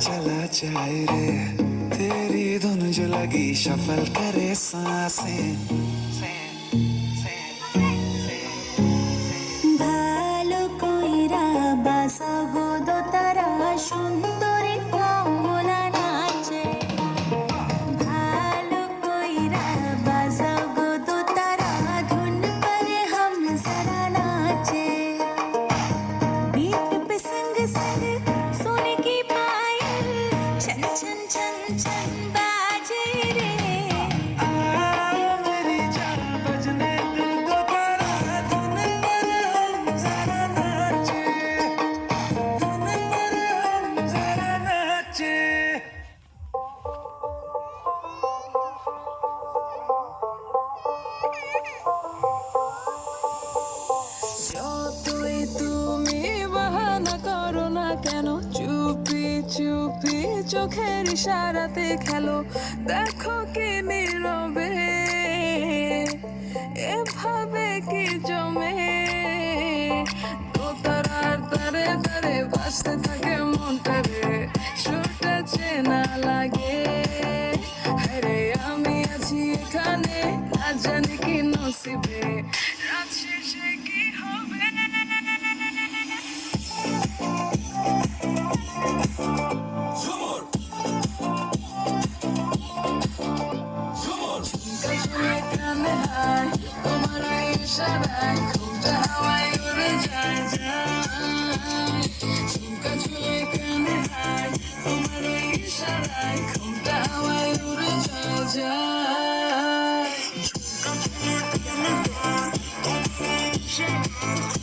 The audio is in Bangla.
चला जाए रे तेरी धुन जो लगी शफल करे सांसें ভালো কইরা বাসাবো দো তারা সুন্দরী কমলা নাচে ভালো কইরা বাসাবো দো তারা ধুন पर हम जरा नाचे बीट पे संग संग सोने की पायल छन छन छन छन बाजे रे आ मेरी जान बजने दिल को तारा धुन पर हम जरा नाचे धुन पर हम जरा नाचे যতই তুমি বাহানা করো না কেন চুপি চুপি চোখের ইশারাতে খেলো দেখো কি নীরবে এভাবে কি জমে দোতারার তারে তারে বাসতে থাকে মনটা রে সুরটা চেনা লাগে আরে আমি আছি এখানে না জানি কি নসিবে রাত শেষে কি হবে ঝুমকা কানে হায় তোমার ওই ইশারায় ঘুমটা হাওয়ায় উড়ে যায় যায় ঝুমকা ঝুলে কানে হায় তোমার ওই ইশারায় ঘুমটা হাওয়ায় উড়ে যায় যায় ঝুমকা ঝুলে কানে হায় তোমার ওই ইশারায়